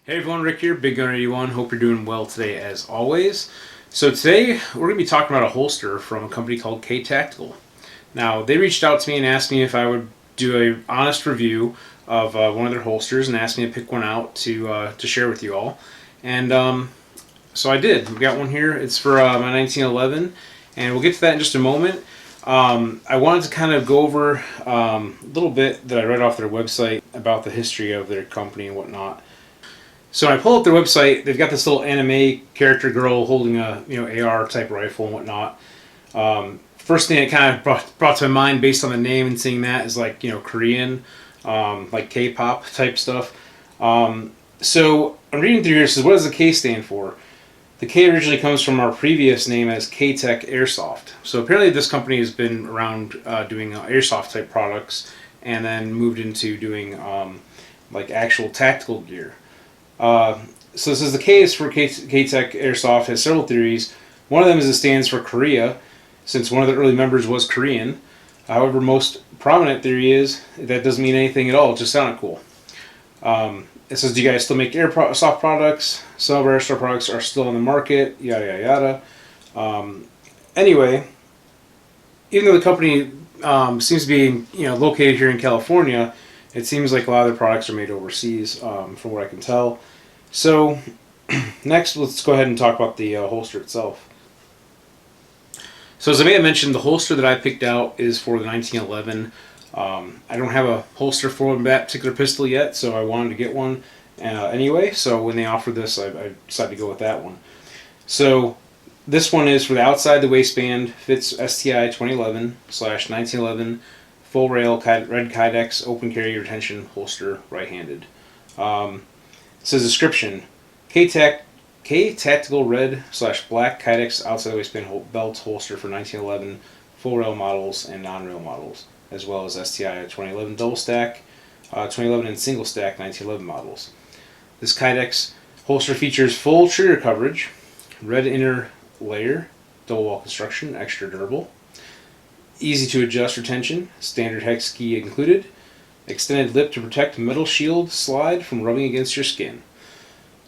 Hey everyone, Rick here, Big Gun 81. Hope you're doing well today as always. So today we're going to be talking about a holster from a company called KTactical. Now they reached out to me and asked me if I would do an honest review of one of their holsters and asked me to pick one out to share with you all. And so I did. We got one here. It's for my 1911, and we'll get to that in just a moment. I wanted to kind of go over a little bit that I read off their website about the history of their company and whatnot. So when I pull up their website, they've got this little anime character girl holding a AR type rifle and whatnot. First thing that kind of brought to my mind based on the name and seeing that is like Korean, like K-pop type stuff. So I'm reading through here. It says, what does the K stand for? The K originally comes from our previous name as KTech Airsoft. So apparently this company has been around doing airsoft type products and then moved into doing like actual tactical gear. So this is the K is for KTech Airsoft has several theories. One of them is it stands for Korea, since one of the early members was Korean. However, most prominent theory is that doesn't mean anything at all. It just sounded cool. It says, do you guys still make airsoft products? Some of our airsoft products are still on the market. Yada yada yada. Anyway, even though the company seems to be located here in California, it seems like a lot of their products are made overseas, from what I can tell. So, next, let's go ahead and talk about the holster itself. So, as I may have mentioned, the holster that I picked out is for the 1911. I don't have a holster for that particular pistol yet, so I wanted to get one anyway. So, when they offered this, I decided to go with that one. So, this one is for the outside the waistband, fits STI 2011/1911. Full rail red Kydex open carry retention holster, right-handed. It says description: K-Tactical red/black Kydex outside waistband belt holster for 1911 full rail models and non-rail models, as well as STI 2011 double stack, 2011 and single stack 1911 models. This Kydex holster features full trigger coverage, red inner layer, double wall construction, extra durable. Easy to adjust retention, standard hex key included. Extended lip to protect metal shield slide from rubbing against your skin.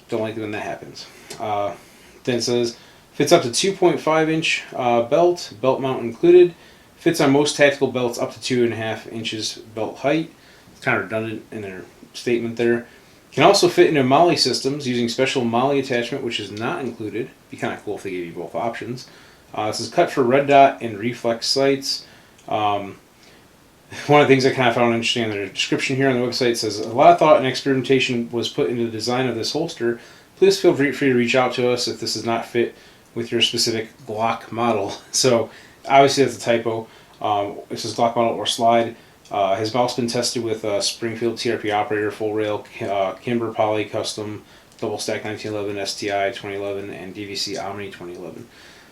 Don't like it when that happens. Then it says, fits up to 2.5 inch belt mount included. Fits on most tactical belts up to 2.5 inches belt height. It's kind of redundant in their statement there. Can also fit into MOLLE systems using special MOLLE attachment, which is not included. Be kind of cool if they gave you both options. This is cut for red dot and reflex sights. One of the things I kind of found interesting in the description here on the website says, a lot of thought and experimentation was put into the design of this holster. Please feel free to reach out to us if this does not fit with your specific Glock model. So obviously that's a typo. It says Glock model or slide. His belt's been tested with Springfield TRP operator, full rail, Kimber Poly custom, double stack 1911, STI 2011, and DVC Omni 2011.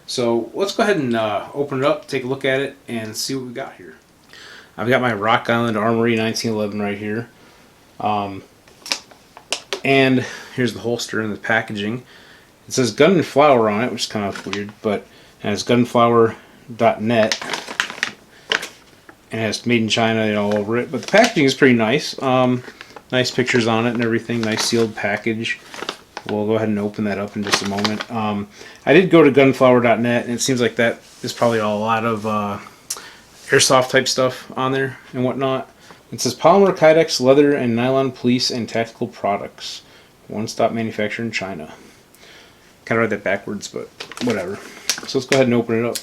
So let's go ahead and open it up, take a look at it, and see what we got here. I've got my Rock Island Armory 1911 right here. And here's the holster and the packaging. It says Gun and Flower on it, which is kind of weird, but it has gunflower.net. And it has Made in China all over it. But the packaging is pretty nice. Nice pictures on it and everything. Nice sealed package. We'll go ahead and open that up in just a moment. I did go to gunflower.net, and it seems like that is probably a lot of airsoft type stuff on there and whatnot. It says polymer Kydex, leather, and nylon police and tactical products. One-stop manufacturer in China. Kind of read that backwards, but whatever. So let's go ahead and open it up.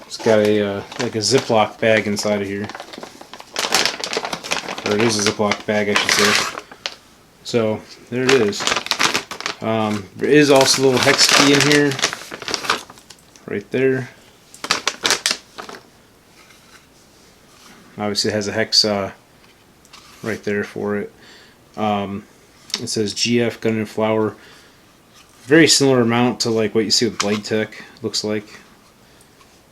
It's got a like a Ziploc bag inside of here. Or it is a Ziploc bag, I should say. So, there it is. There is also a little hex key in here. Right there. Obviously it has a hex right there for it. It says GF Gun and Flower. Very similar amount to like what you see with Blade Tech, looks like.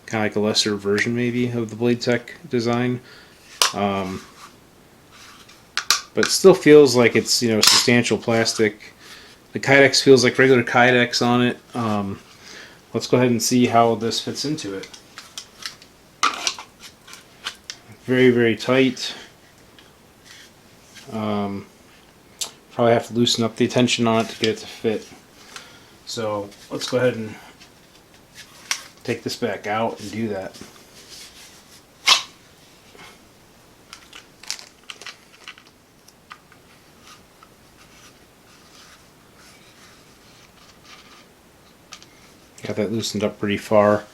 Kind of like a lesser version maybe of the Blade Tech design. But it still feels like it's substantial plastic. The Kydex feels like regular Kydex on it. Let's go ahead and see how this fits into it. very, very tight. Probably have to loosen up the tension on it to get it to fit. So let's go ahead and take this back out and do that. Got that loosened up pretty far.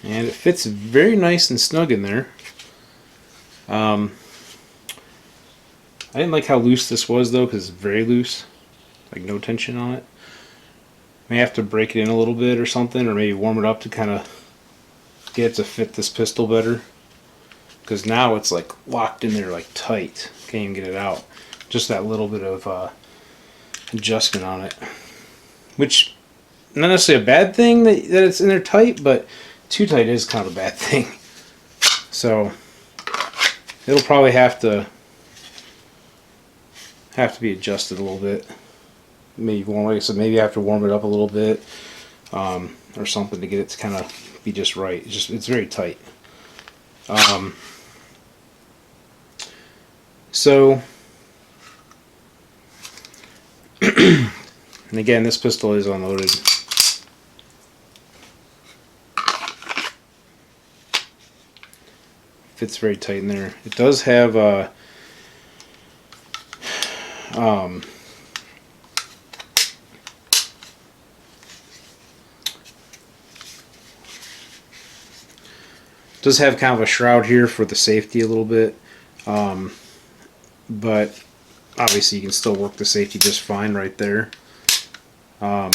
And it fits very nice and snug in there. I didn't like how loose this was though, because it's very loose. Like no tension on it. May have to break it in a little bit or something, or maybe warm it up to kind of get it to fit this pistol better. Because now it's like locked in there like tight. Can't even get it out. Just that little bit of adjustment on it. Which, not necessarily a bad thing that it's in there tight, but too tight is kind of a bad thing. So it'll probably have to be adjusted a little bit. Maybe like I said, maybe I have to warm it up a little bit, or something to get it to kind of be just right. It's very tight. So and again, this pistol is unloaded. Fits very tight in there. It does have does have kind of a shroud here for the safety a little bit, but obviously you can still work the safety just fine right there. And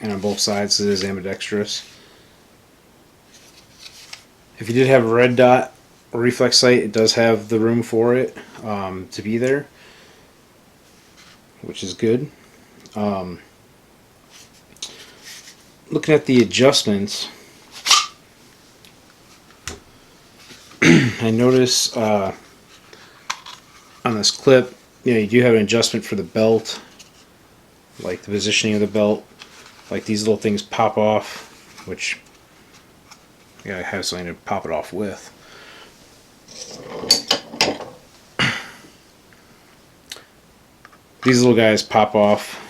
on both sides it is ambidextrous. If you did have a red dot or reflex sight, it does have the room for it to be there, which is good. Looking at the adjustments, I notice on this clip, you do have an adjustment for the belt, like the positioning of the belt. Like these little things pop off, which you gotta have something to pop it off with. These little guys pop off,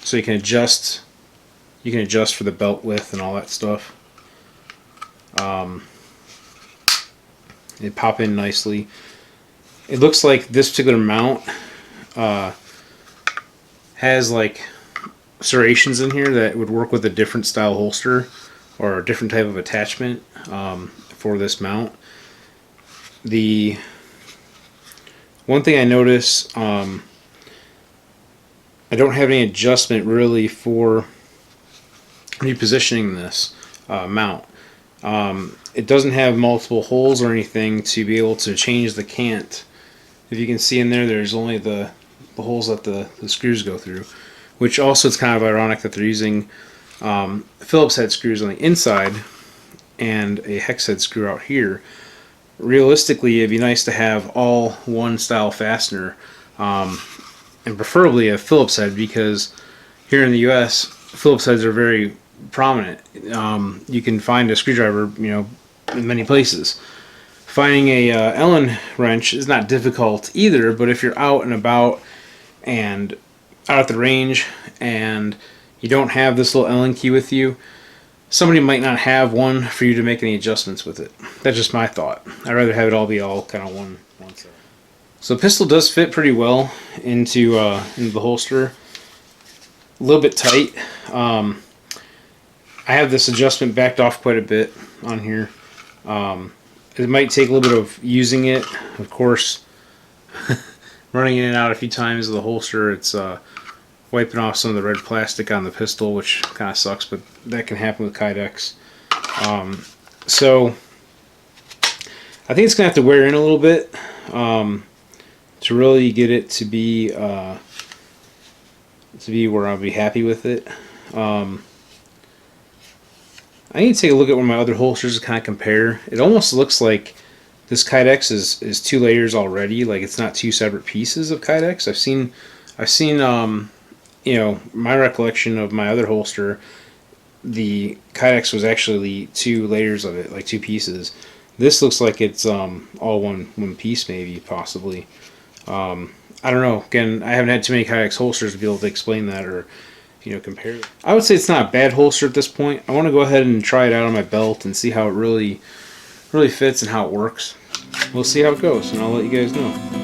so you can adjust. You can adjust for the belt width and all that stuff. They pop in nicely. It looks like this particular mount has like serrations in here that would work with a different style holster or a different type of attachment for this mount. The one thing I notice, I don't have any adjustment really for repositioning this mount. It doesn't have multiple holes or anything to be able to change the cant. If you can see in there, there's only the holes that the screws go through, which also it's kind of ironic that they're using Phillips head screws on the inside and a hex head screw out here. Realistically, it'd be nice to have all one style fastener, and preferably a Phillips head, because here in the US, Phillips heads are very prominent. You can find a screwdriver, in many places. Finding a Allen wrench is not difficult either, but if you're out and about and out at the range and you don't have this little Allen key with you, somebody might not have one for you to make any adjustments with it. That's just my thought. I'd rather have it all be all kind of one set. So the pistol does fit pretty well into the holster. A little bit tight. I have this adjustment backed off quite a bit on here. It might take a little bit of using it. Of course, running in and out a few times of the holster, it's wiping off some of the red plastic on the pistol, which kind of sucks, but that can happen with Kydex. So I think it's going to have to wear in a little bit to really get it to be where I'll be happy with it. I need to take a look at one of my other holsters to kind of compare. It almost looks like this Kydex is two layers already. Like it's not two separate pieces of Kydex. I've seen my recollection of my other holster. the Kydex was actually 2 layers of it, like 2 pieces. This looks like it's all one piece, maybe, possibly. I don't know. Again, I haven't had too many Kydex holsters to be able to explain that or, compare it. I would say it's not a bad holster at this point. I want to go ahead and try it out on my belt and see how it really fits and how it works. We'll see how it goes, and I'll let you guys know.